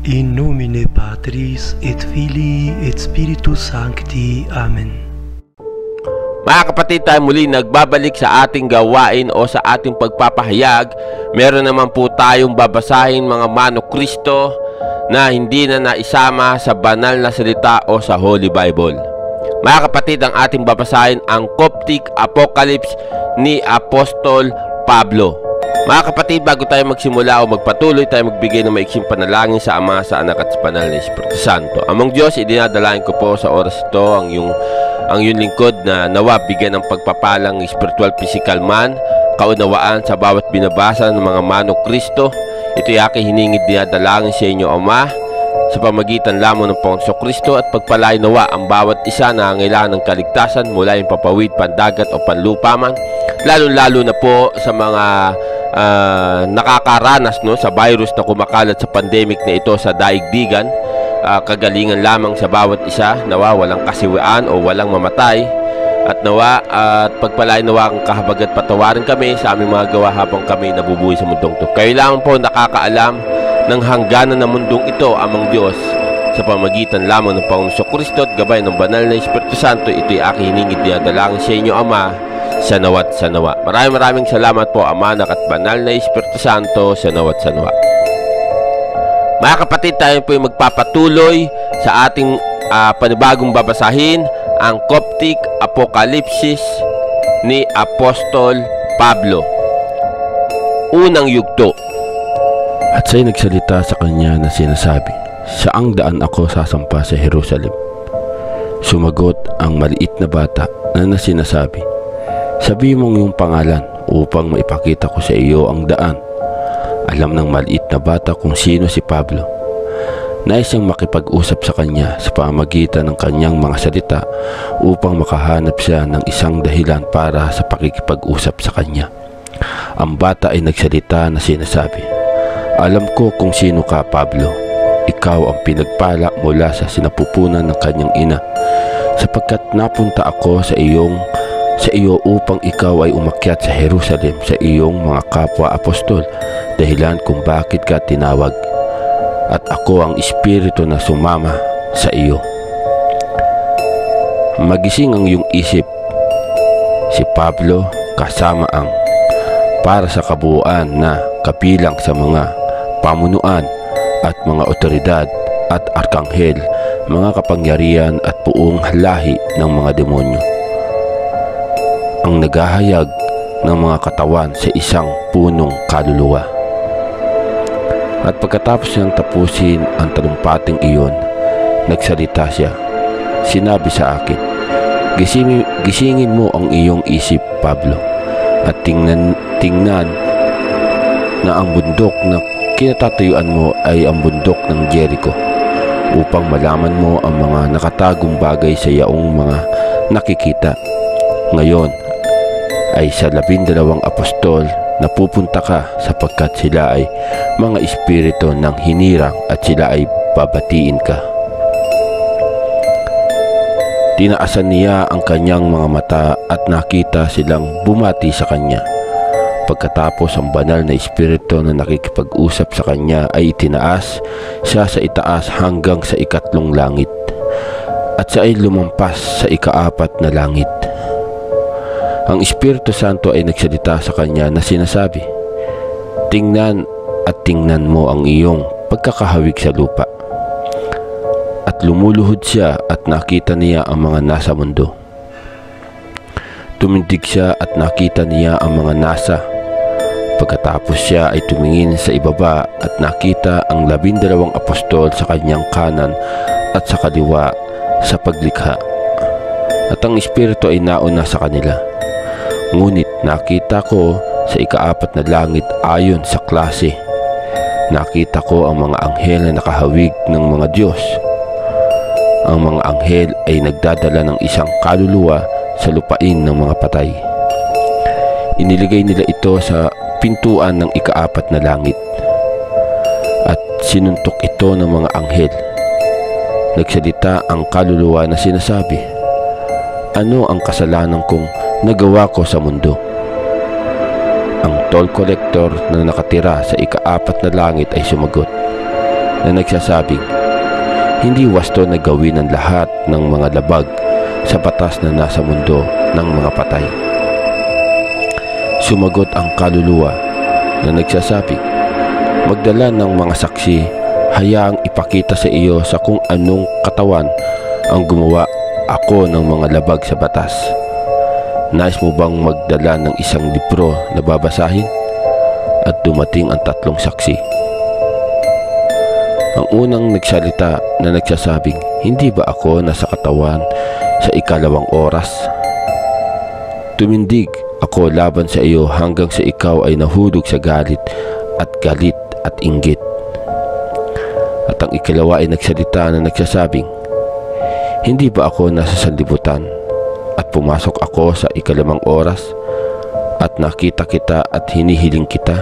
In nomine Patris et Filii et Spiritus Sancti. Amen. Mga kapatid, tayo muli nagbabalik sa ating gawain o sa ating pagpapahayag. Meron naman po tayong babasahin mga Mano Kristo na hindi na naisama sa banal na salita o sa Holy Bible. Mga kapatid, ang ating babasahin ang Coptic Apocalypse ni Apostol Pablo. Mga kapatid, bago tayo magsimula o magpatuloy, tayo magbigay ng maiksing panalangin sa Ama, sa Anak at sa Banal na Espiritu Santo. Amang Diyos, idinadalain ko po sa oras ito ang iyong lingkod na nawa bigyan ng pagpapalang spiritual, physical man, kaunawaan sa bawat binabasa ng mga Mano Kristo. Ito'y aking hiningid dinadalangin sa inyo, Ama, sa pamagitan lamang ng Panginoon Kristo, at pagpalain nawa ang bawat isa na ngailangan ng kaligtasan mula yung papawid, pandagat o panlupa man, lalo-lalo na po sa mga nakakaranas sa virus na kumakalat sa pandemic na ito sa daigdigan. Kagalingan lamang sa bawat isa, nawa walang kasiwian o walang mamatay, at nawa at pagpalain nawa ang kahabag at patawarin kami sa aming mga gawa habang kami nabubuhay sa mundong ito. Kayo lamang po nakakaalam ng hangganan ng mundong ito, Amang Diyos, sa pamagitan lamang ng Panginoon Kristo at gabay ng Banal na Espiritu Santo. Ito'y aking hiningid dinadalangin sa inyo, Ama, sa nawa't sa nawa. Maraming salamat po, Ama, Anak at Banal na Espiritu Santo, sa nawa't sa nawa. Mga kapatid, tayo po yung magpapatuloy sa ating panibagong babasahin, ang Coptic Apocalypse ni Apostol Pablo. Unang yugto. At siya'y nagsalita sa kanya na sinasabi, saang daan ako sasampa sa Jerusalem? Sumagot ang maliit na bata na sinasabi, sabi mong iyong pangalan upang maipakita ko sa iyo ang daan. Alam ng maliit na bata kung sino si Pablo. Nais siyang makipag-usap sa kanya sa pamamagitan ng kanyang mga salita upang makahanap siya ng isang dahilan para sa pakikipag-usap sa kanya. Ang bata ay nagsalita na sinasabi, alam ko kung sino ka, Pablo. Ikaw ang pinagpala mula sa sinapupunan ng kanyang ina, sapagkat napunta ako sa iyo upang ikaw ay umakyat sa Jerusalem sa iyong mga kapwa apostol, dahilan kung bakit ka tinawag, at ako ang espiritu na sumama sa iyo. Magising ang iyong isip. Si Pablo kasama ang para sa kabuuan na kabilang sa mga pamunuan at mga otoridad at arkanghel, mga kapangyarihan at buong lahi ng mga demonyo, ang naghahayag ng mga katawan sa isang punong kaluluwa. At pagkatapos niyang tapusin ang talumpating iyon, nagsalita siya. Sinabi sa akin, gisingin mo ang iyong isip, Pablo, at tingnan na ang bundok na kinatatayuan mo ay ang bundok ng Jericho, upang malaman mo ang mga nakatagong bagay sa iyong mga nakikita. Ngayon ay sa 12 apostol na pupunta ka, sapagkat sila ay mga espiritu ng hinirang at sila ay babatiin ka. Tinaasan niya ang kanyang mga mata at nakita silang bumati sa kanya. Pagkatapos ang banal na espiritu na nakikipag-usap sa kanya ay itinaas siya sa itaas hanggang sa 4 langit, at siya ay lumampas sa 4 na langit. Ang Espiritu Santo ay nagsalita sa kanya na sinasabi, tingnan at tingnan mo ang iyong pagkakahawig sa lupa. At lumuluhod siya at nakita niya ang mga nasa mundo. Tumindig siya at nakita niya ang mga nasa. Pagkatapos siya ay tumingin sa ibaba at nakita ang 12 apostol sa kanyang kanan at sa kaliwa sa paglikha. At ang Espiritu ay nauna sa kanila. Ngunit nakita ko sa 4 na langit ayon sa klase. Nakita ko ang mga anghel na nakahawig ng mga Diyos. Ang mga anghel ay nagdadala ng isang kaluluwa sa lupain ng mga patay. Iniligay nila ito sa pintuan ng 4 na langit, at sinuntok ito ng mga anghel. Nagsalita ang kaluluwa na sinasabi, ano ang kasalanan kong nagawa ko sa mundo? Ang toll collector na nakatira sa 4 na langit ay sumagot, na nagsasabing, hindi wasto na gawin ang lahat ng mga labag sa batas na nasa mundo ng mga patay. Sumagot ang kaluluwa na nagsasabing, magdala ng mga saksi, hayaang ipakita sa iyo sa kung anong katawan ang gumawa ako ng mga labag sa batas. Nais mo bang magdala ng isang libro na babasahin? At dumating ang 3 saksi. Ang unang nagsalita na nagsasabing, hindi ba ako nasa katawan sa 2 oras? Tumindig ako laban sa iyo hanggang sa ikaw ay nahulog sa galit at inggit. At ang 2 ay nagsalita na nagsasabing, hindi ba ako nasa sanlibutan at pumasok ako sa 2 oras at nakita kita at hinihiling kita?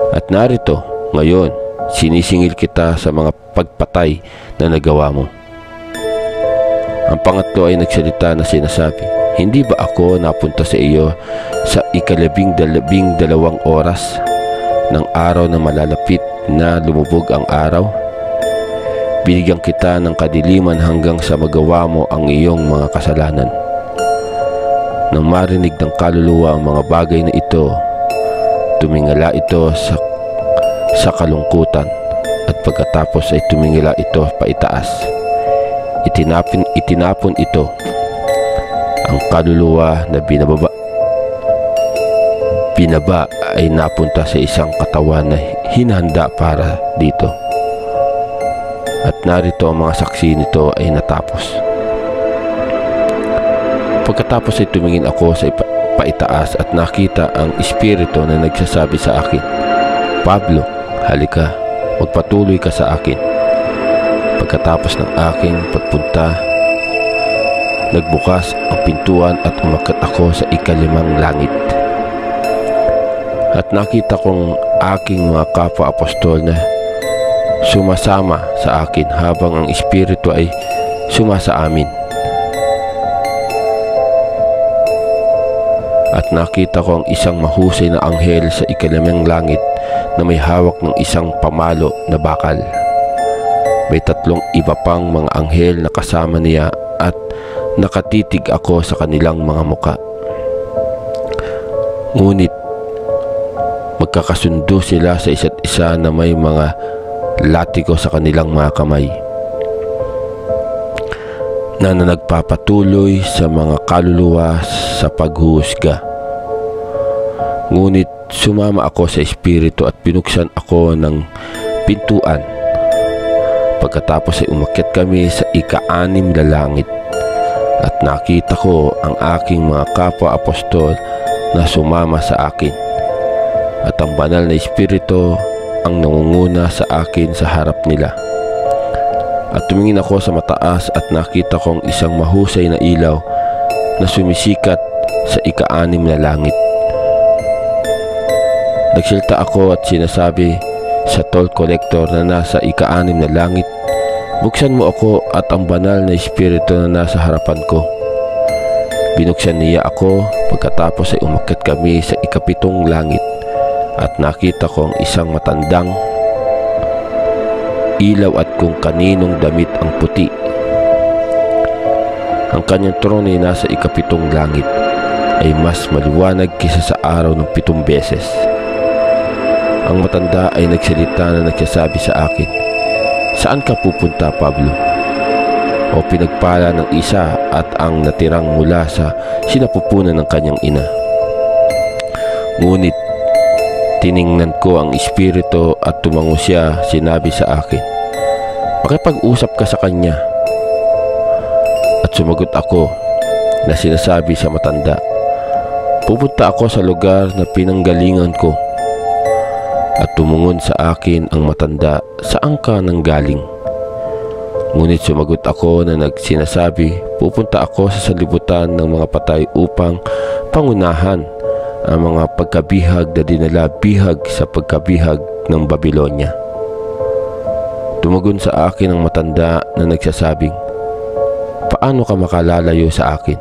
At narito, ngayon, sinisingil kita sa mga pagpatay na nagawa mo. Ang pangatlo ay nagsalita na sinasabi, hindi ba ako napunta sa iyo sa 12 oras ng araw na malalapit na lumubog ang araw? Binigyan kita ng kadiliman hanggang sa magawa mo ang iyong mga kasalanan. Nang marinig ng kaluluwa ang mga bagay na ito, tumingala ito sa kalungkutan at pagkatapos ay tumingala ito paitaas. Itinapon ito ang kaluluwa na binaba ay napunta sa isang katawan na hinahanda para dito. At narito ang mga saksi nito ay natapos. Pagkatapos ay tumingin ako sa paitaas at nakita ang espiritu na nagsasabi sa akin, Pablo, halika, magpatuloy ka sa akin. Pagkatapos ng aking pagpunta, nagbukas ang pintuan at umakyat ako sa 5 langit. At nakita kong aking mga kapwa-apostol na sumasama sa akin habang ang espiritu ay sumasa amin. At nakita ko ang isang mahusay na anghel sa 2 langit na may hawak ng isang pamalo na bakal. May 3 iba pang mga anghel na kasama niya at nakatitig ako sa kanilang mga muka. Ngunit magkakasundo sila sa isa't isa na may mga latigo sa kanilang mga kamay na nagpapatuloy sa mga kaluluwa sa paghuhusga. Ngunit sumama ako sa espiritu at binuksan ako ng pintuan. Pagkatapos ay umakyat kami sa 6 na langit at nakita ko ang aking mga kapwa-apostol na sumama sa akin at ang banal na espiritu ang nangunguna sa akin sa harap nila. At tumingin ako sa mataas at nakita kong isang mahusay na ilaw na sumisikat sa 6 na langit. Nagsilta ako at sinasabi sa toll collector na nasa 6 na langit, buksan mo ako at ang banal na espiritu na nasa harapan ko. Binuksan niya ako, pagkatapos ay umakyat kami sa 7 langit at nakita ko ang isang matandang ilaw at kung kaninong damit ang puti. Ang kanyang trono ay nasa 7 langit ay mas maliwanag kaysa sa araw ng 7 beses. Ang matanda ay nagsalita na nagsasabi sa akin, saan ka pupunta, Pablo? O pinagpala ng isa at ang natirang mula sa sinapupunan ng kanyang ina. Ngunit tiningnan ko ang espiritu at tumango siya, sinabi sa akin, makipag-usap ka sa kanya. At sumagot ako na sinasabi sa matanda, pupunta ako sa lugar na pinanggalingan ko. At tumungon sa akin ang matanda, saan ka nanggaling? Ngunit sumagot ako na nagsinasabi, pupunta ako sa sanlibutan ng mga patay upang pangunahan ang mga pagkabihag na dinala-bihag sa pagkabihag ng Babylonia. Tumugon sa akin ang matanda na nagsasabing, paano ka makalalayo sa akin?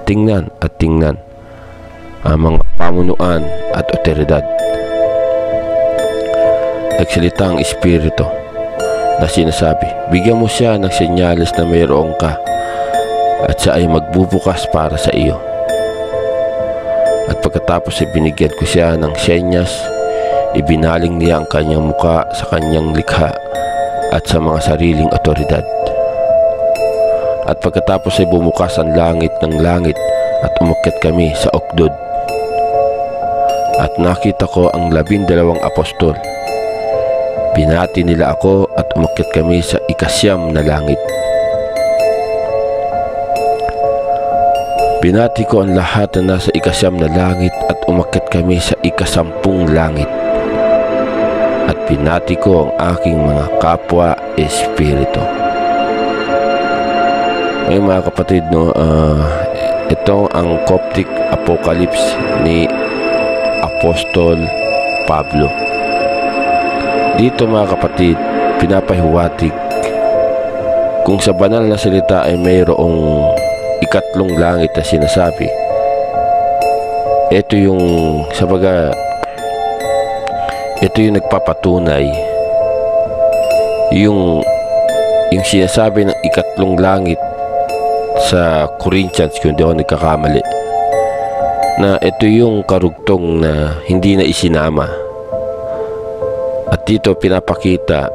Tingnan at tingnan ang mga pamunuan at otoridad. Nagsalita ang espiritu na sinasabi, bigyan mo siya ng senyales na mayroon ka at siya ay magbubukas para sa iyo. At pagkatapos ay binigyan ko siya ng senyas, ibinaling niya ang kanyang muka sa kanyang likha at sa mga sariling otoridad. At pagkatapos ay bumukas ang langit ng langit at umakyat kami sa Okdod. At nakita ko ang 12 apostol. Binati nila ako at umakyat kami sa 9 na langit. Binati ko ang lahat na nasa 9 na langit at umakyat kami sa 10 langit. At binati ko ang aking mga kapwa espiritu. Ngayon mga kapatid, ito ang Coptic Apocalypse ni Apostol Pablo. Dito mga kapatid, pinapahiwatig kung sa banal na salita ay mayroong 3 langit na sinasabi. Ito yung ito yung nagpapatunay yung sinasabi ng 3 langit sa Corinthians, kung di ako nagkakamali, na ito yung karugtong na hindi na isinama. At dito pinapakita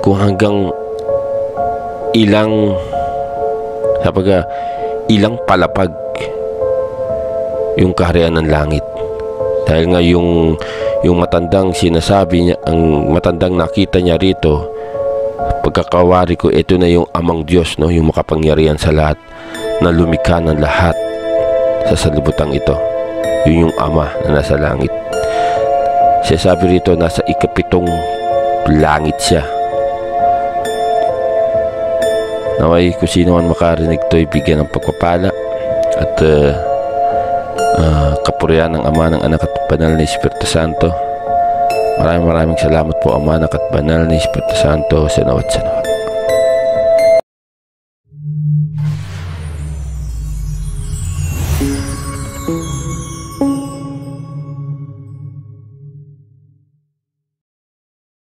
kung hanggang ilang palapag yung kaharian ng langit. Dahil nga yung matandang sinasabi niya, ang matandang nakita niya rito, pagkakawari ko, ito na yung amang Diyos, no? Yung makapangyarihan sa lahat, na lumikha ng lahat sa sanlibutan ito. Yun yung ama na nasa langit. Siya sabi rito, nasa 7 langit siya. Naway kung sino man makarinig to, ibigyan ng pagpapala at kapurihan ng Ama, ng Anak at Banal na Espiritu Santo. Maraming salamat po, Ama, Anak at Banal na Espiritu Santo, sa nawat.